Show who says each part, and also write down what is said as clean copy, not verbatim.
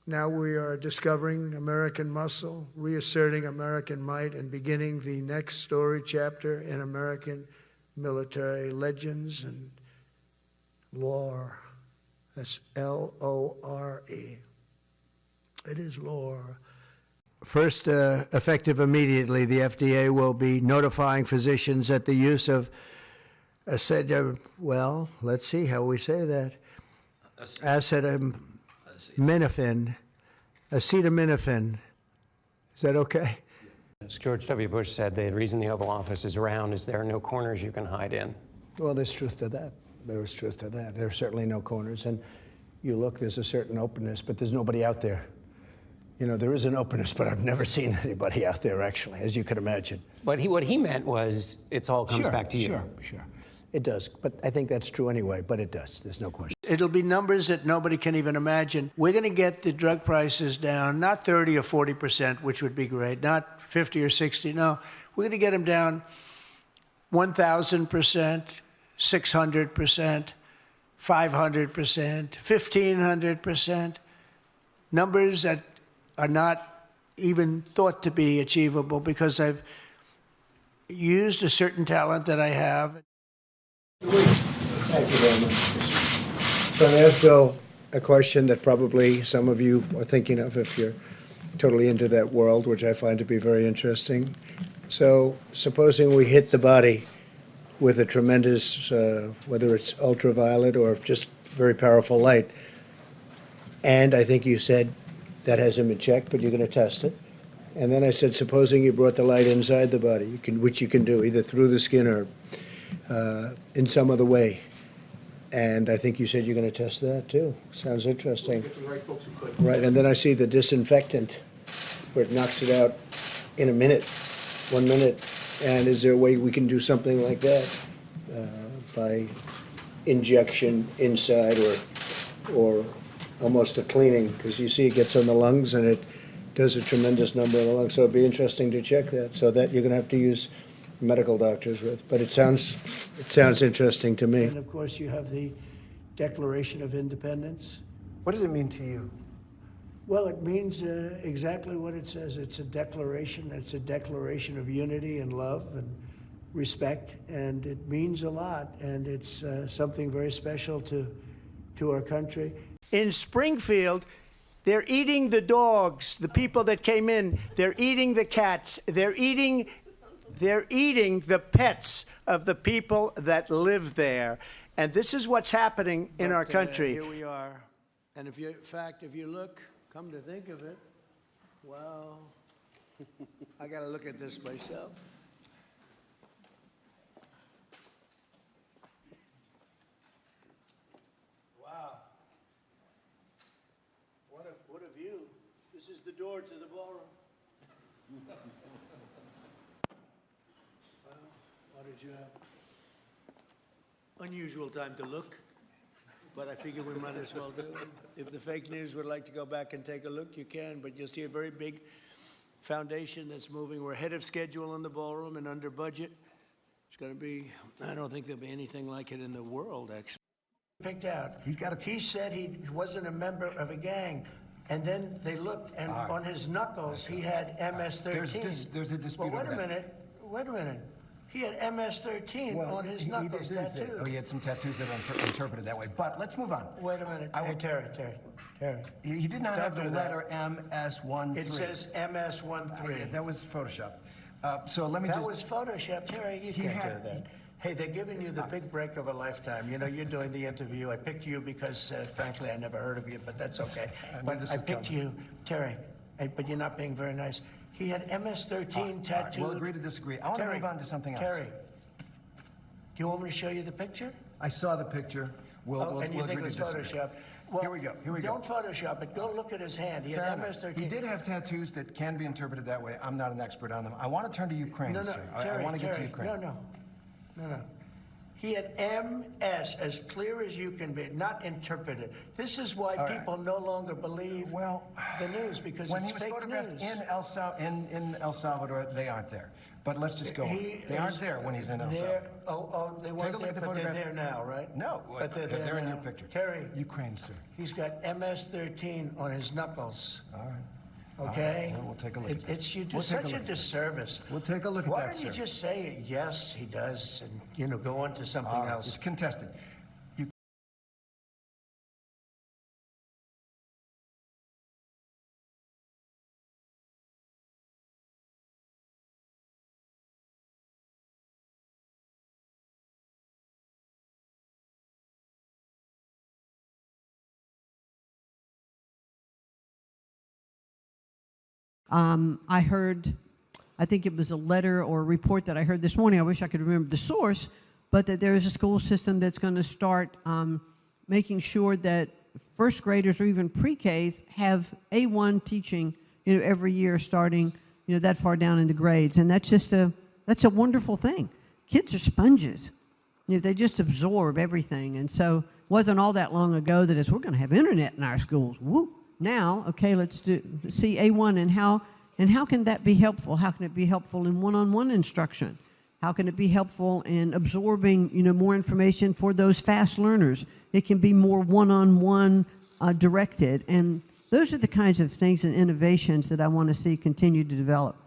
Speaker 1: Now we are discovering American muscle, reasserting American might, and beginning the next story chapter in American military legends and lore. That's L-O-R-E. It is lore. First, effective immediately, the FDA will be notifying physicians that the use of well, let's see how we say that. Acetaminophen. Is that okay?
Speaker 2: As George W. Bush said, the reason the Oval Office is around is there are no corners you can hide in.
Speaker 1: Well, there's truth to that. There is truth to that. There are certainly no corners. And you look, there's a certain openness, but there's nobody out there. You know, there is an openness, but I've never seen anybody out there, actually, as you can imagine.
Speaker 2: But what he meant was it all comes back to you.
Speaker 1: Sure. It does. But I think that's true anyway, but it does. There's no question. It'll be numbers that nobody can even imagine. We're going to get the drug prices down, not 30 or 40%, which would be great, not 50 or 60. No, we're going to get them down 1,000%, 600%, 500%, 1,500%. Numbers that are not even thought to be achievable because I've used a certain talent that I have. Thank you very much. So I'm going to ask Bill a question that probably some of you are thinking of if you're totally into that world, which I find to be very interesting. So supposing we hit the body with a tremendous, whether it's ultraviolet or just very powerful light, and I think you said that hasn't been checked, but you're going to test it. And then I said, supposing you brought the light inside the body, which you can do either through the skin or in some other way. And I think you said you're going to test that too. Sounds interesting. Right, and then I see the disinfectant where it knocks it out in a minute, 1 minute. And is there a way we can do something like that by injection inside or almost a cleaning? Because you see it gets on the lungs and it does a tremendous number on the lungs. So it'd be interesting to check that. So that you're going to have to use medical doctors with, but it sounds interesting to me. And of course, you have the Declaration of Independence.
Speaker 3: What does it mean to you?
Speaker 1: Well, it means exactly what it says. It's a declaration. It's a declaration of unity and love and respect, and it means a lot. And it's something very special to our country. In Springfield, they're eating the dogs. The people that came in, they're eating the cats. They're eating the pets of the people that live there. And this is what's happening in our country. Here we are. And in fact, if you look, come to think of it, well, I got to look at this myself. Wow. What a view. This is the door to the ballroom. What did you have? Unusual time to look, but I figure we might as well do it. If the fake news would like to go back and take a look, you can, but you'll see a very big foundation that's moving. We're ahead of schedule in the ballroom and under budget. It's going to be, I don't think there'll be anything like it in the world, actually. Picked out. He said he wasn't a member of a gang. And then they looked, and on his knuckles, he had MS-13.
Speaker 3: There's a dispute
Speaker 1: Well,
Speaker 3: over that.
Speaker 1: Wait a minute. He had MS-13 on his knuckles tattooed.
Speaker 3: Oh, he had some tattoos that are interpreted that way. But let's move on.
Speaker 1: Wait a minute. Hey, Terry.
Speaker 3: He did not have the letter MS-13.
Speaker 1: It says MS-13.
Speaker 3: Yeah, that was photoshopped. So let me
Speaker 1: That was photoshopped. Terry, you can't do that. Hey, they're giving you the big break of a lifetime. You know, you're doing the interview. I picked you because, frankly, I never heard of you, but that's okay. But I picked you, Terry, but you're not being very nice. He had MS-13 tattooed.
Speaker 3: Right, we'll agree to disagree. I want to move on to something else.
Speaker 1: Terry, do you want me to show you the picture?
Speaker 3: I saw the picture. We'll
Speaker 1: and you think
Speaker 3: agree
Speaker 1: it
Speaker 3: to
Speaker 1: was
Speaker 3: disagree.
Speaker 1: Photoshopped. Well,
Speaker 3: Here we go.
Speaker 1: Don't Photoshop it. Go look at his hand. He had MS-13.
Speaker 3: He did have tattoos that can be interpreted that way. I'm not an expert on them. I want to turn to Ukraine,
Speaker 1: No,
Speaker 3: sir.
Speaker 1: Terry,
Speaker 3: I want to get to Ukraine.
Speaker 1: No.
Speaker 4: He had MS, as clear as you can be, not interpreted. This is why
Speaker 3: right.
Speaker 4: people no longer believe
Speaker 3: Well,
Speaker 4: the news, because
Speaker 3: when
Speaker 4: it's
Speaker 3: he was
Speaker 4: fake
Speaker 3: photographed
Speaker 4: news.
Speaker 3: in El Salvador, they aren't there. But let's just go on. They aren't there when he's in El Salvador.
Speaker 4: They
Speaker 3: Take
Speaker 4: weren't
Speaker 3: a look
Speaker 4: there,
Speaker 3: at the
Speaker 4: but they're
Speaker 3: photograph.
Speaker 4: there now, right?
Speaker 3: No,
Speaker 4: But they're there
Speaker 3: they're in
Speaker 4: now.
Speaker 3: your picture.
Speaker 4: Terry,
Speaker 3: Ukraine, sir.
Speaker 4: he's got MS-13 on his knuckles.
Speaker 3: All right.
Speaker 4: Okay?
Speaker 3: Well, we'll take a look at that.
Speaker 4: It's you do
Speaker 3: We'll take a
Speaker 4: such a
Speaker 3: look at that.
Speaker 4: disservice.
Speaker 3: We'll take a look at
Speaker 4: Why
Speaker 3: that,
Speaker 4: don't you
Speaker 3: sir.
Speaker 4: just say, yes, he does, and, go on to something
Speaker 3: All right,
Speaker 4: else?
Speaker 3: it's contested.
Speaker 5: I think it was a letter or a report that I heard this morning. I wish I could remember the source, but that there is a school system that's going to start making sure that first graders or even pre-Ks have A1 teaching, every year starting, that far down in the grades. And that's a wonderful thing. Kids are sponges. They just absorb everything. And so it wasn't all that long ago that we're going to have internet in our schools. Whoop. Now, okay, let's see A1 and how can that be helpful? How can it be helpful in one-on-one instruction? How can it be helpful in absorbing, more information for those fast learners? It can be more one-on-one directed, and those are the kinds of things and innovations that I want to see continue to develop.